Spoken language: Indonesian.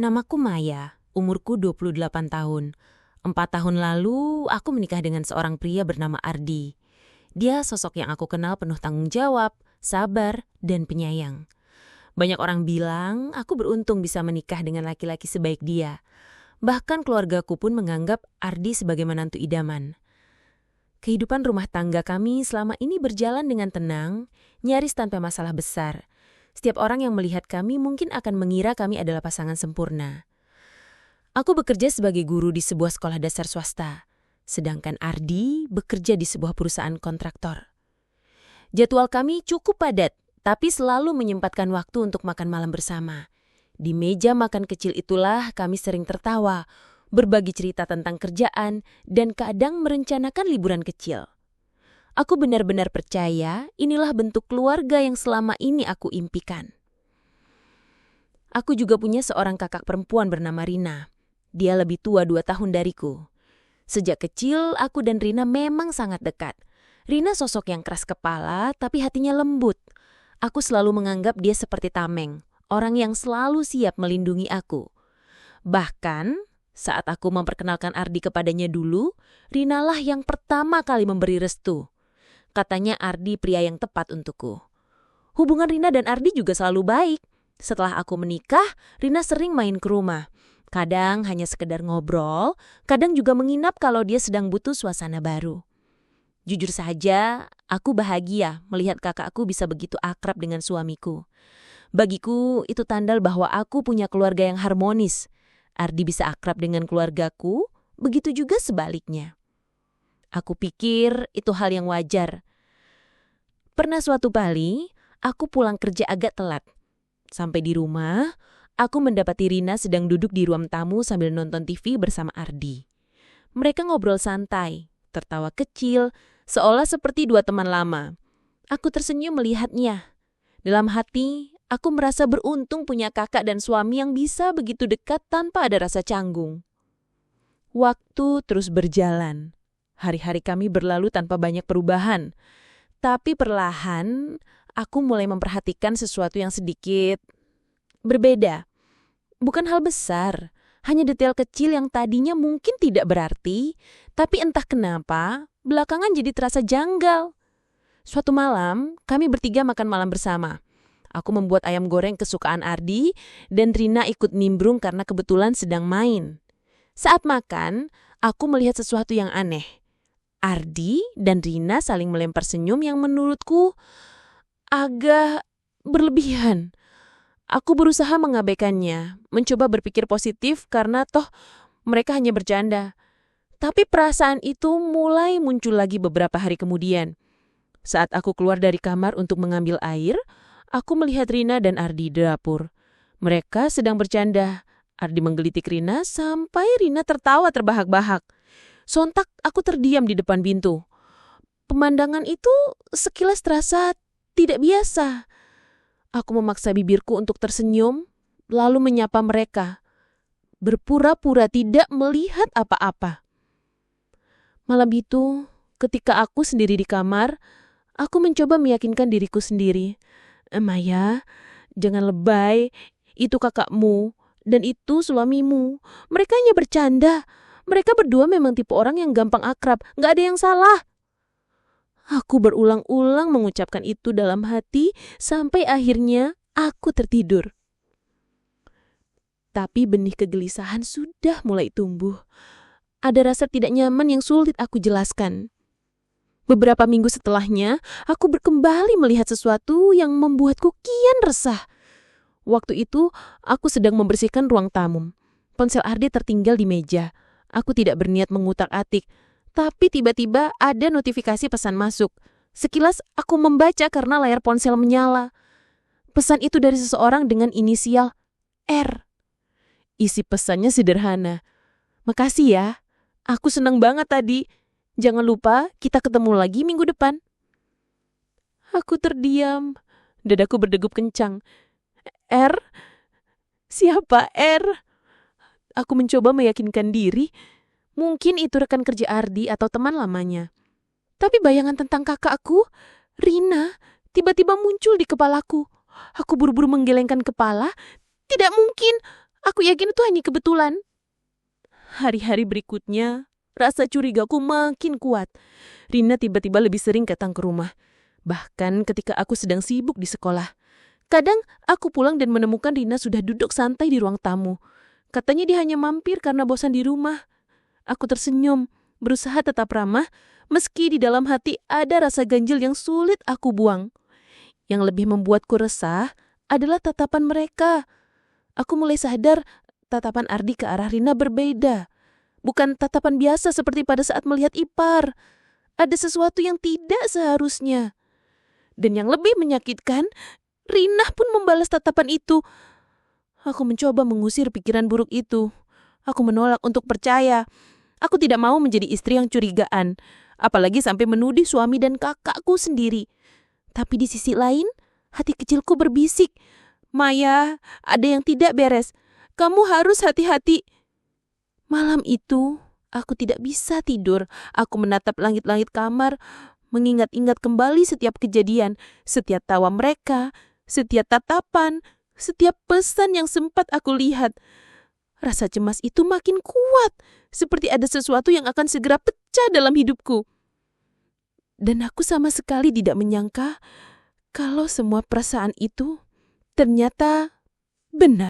Namaku Maya, umurku 28 tahun. 4 tahun lalu, aku menikah dengan seorang pria bernama Ardi. Dia sosok yang aku kenal penuh tanggung jawab, sabar, dan penyayang. Banyak orang bilang aku beruntung bisa menikah dengan laki-laki sebaik dia. Bahkan keluargaku pun menganggap Ardi sebagai menantu idaman. Kehidupan rumah tangga kami selama ini berjalan dengan tenang, nyaris tanpa masalah besar. Setiap orang yang melihat kami mungkin akan mengira kami adalah pasangan sempurna. Aku bekerja sebagai guru di sebuah sekolah dasar swasta, sedangkan Ardi bekerja di sebuah perusahaan kontraktor. Jadwal kami cukup padat, tapi selalu menyempatkan waktu untuk makan malam bersama. Di meja makan kecil itulah kami sering tertawa, berbagi cerita tentang kerjaan, dan kadang merencanakan liburan kecil. Aku benar-benar percaya inilah bentuk keluarga yang selama ini aku impikan. Aku juga punya seorang kakak perempuan bernama Rina. Dia lebih tua 2 tahun dariku. Sejak kecil, aku dan Rina memang sangat dekat. Rina sosok yang keras kepala, tapi hatinya lembut. Aku selalu menganggap dia seperti tameng, orang yang selalu siap melindungi aku. Bahkan, saat aku memperkenalkan Ardi kepadanya dulu, Rina lah yang pertama kali memberi restu. Katanya Ardi pria yang tepat untukku. Hubungan Rina dan Ardi juga selalu baik. Setelah aku menikah, Rina sering main ke rumah. Kadang hanya sekedar ngobrol, kadang juga menginap kalau dia sedang butuh suasana baru. Jujur saja, aku bahagia melihat kakakku bisa begitu akrab dengan suamiku. Bagiku, itu tanda bahwa aku punya keluarga yang harmonis. Ardi bisa akrab dengan keluargaku, begitu juga sebaliknya. Aku pikir itu hal yang wajar. Pernah suatu kali, aku pulang kerja agak telat. Sampai di rumah, aku mendapati Rina sedang duduk di ruang tamu sambil nonton TV bersama Ardi. Mereka ngobrol santai, tertawa kecil, seolah seperti dua teman lama. Aku tersenyum melihatnya. Dalam hati, aku merasa beruntung punya kakak dan suami yang bisa begitu dekat tanpa ada rasa canggung. Waktu terus berjalan. Hari-hari kami berlalu tanpa banyak perubahan. Tapi perlahan, aku mulai memperhatikan sesuatu yang sedikit berbeda. Bukan hal besar, hanya detail kecil yang tadinya mungkin tidak berarti, tapi entah kenapa, belakangan jadi terasa janggal. Suatu malam, kami bertiga makan malam bersama. Aku membuat ayam goreng kesukaan Ardi, dan Rina ikut nimbrung karena kebetulan sedang main. Saat makan, aku melihat sesuatu yang aneh. Ardi dan Rina saling melempar senyum yang menurutku agak berlebihan. Aku berusaha mengabaikannya, mencoba berpikir positif karena toh mereka hanya bercanda. Tapi perasaan itu mulai muncul lagi beberapa hari kemudian. Saat aku keluar dari kamar untuk mengambil air, aku melihat Rina dan Ardi di dapur. Mereka sedang bercanda. Ardi menggelitik Rina sampai Rina tertawa terbahak-bahak. Sontak aku terdiam di depan pintu. Pemandangan itu sekilas terasa tidak biasa. Aku memaksa bibirku untuk tersenyum, lalu menyapa mereka. Berpura-pura tidak melihat apa-apa. Malam itu, ketika aku sendiri di kamar, aku mencoba meyakinkan diriku sendiri. Maya, jangan lebay, itu kakakmu, dan itu suamimu. Mereka hanya bercanda. Mereka berdua memang tipe orang yang gampang akrab, gak ada yang salah. Aku berulang-ulang mengucapkan itu dalam hati sampai akhirnya aku tertidur. Tapi benih kegelisahan sudah mulai tumbuh. Ada rasa tidak nyaman yang sulit aku jelaskan. Beberapa minggu setelahnya, aku kembali melihat sesuatu yang membuatku kian resah. Waktu itu, aku sedang membersihkan ruang tamu. Ponsel Ardi tertinggal di meja. Aku tidak berniat mengutak-atik, tapi tiba-tiba ada notifikasi pesan masuk. Sekilas aku membaca karena layar ponsel menyala. Pesan itu dari seseorang dengan inisial R. Isi pesannya sederhana. Makasih ya, aku senang banget tadi. Jangan lupa kita ketemu lagi minggu depan. Aku terdiam. Dadaku berdegup kencang. R? Siapa R? Aku mencoba meyakinkan diri, mungkin itu rekan kerja Ardi atau teman lamanya. Tapi bayangan tentang kakakku, Rina, tiba-tiba muncul di kepalaku. Aku buru-buru menggelengkan kepala. Tidak mungkin, Aku yakin itu hanya kebetulan. Hari-hari berikutnya, rasa curigaku makin kuat. Rina tiba-tiba lebih sering datang ke rumah. Bahkan ketika aku sedang sibuk di sekolah. Kadang aku pulang dan menemukan Rina sudah duduk santai di ruang tamu. Katanya dia hanya mampir karena bosan di rumah. Aku tersenyum, berusaha tetap ramah, meski di dalam hati ada rasa ganjil yang sulit aku buang. Yang lebih membuatku resah adalah tatapan mereka. Aku mulai sadar tatapan Ardi ke arah Rina berbeda. Bukan tatapan biasa seperti pada saat melihat ipar. Ada sesuatu yang tidak seharusnya. Dan yang lebih menyakitkan, Rina pun membalas tatapan itu. Aku mencoba mengusir pikiran buruk itu. Aku menolak untuk percaya. Aku tidak mau menjadi istri yang curigaan. Apalagi sampai menuduh suami dan kakakku sendiri. Tapi di sisi lain, hati kecilku berbisik. Maya, ada yang tidak beres. Kamu harus hati-hati. Malam itu, aku tidak bisa tidur. Aku menatap langit-langit kamar, mengingat-ingat kembali setiap kejadian, setiap tawa mereka, setiap tatapan, setiap pesan yang sempat aku lihat. Rasa cemas itu makin kuat, seperti ada sesuatu yang akan segera pecah dalam hidupku. Dan aku sama sekali tidak menyangka kalau semua perasaan itu ternyata benar.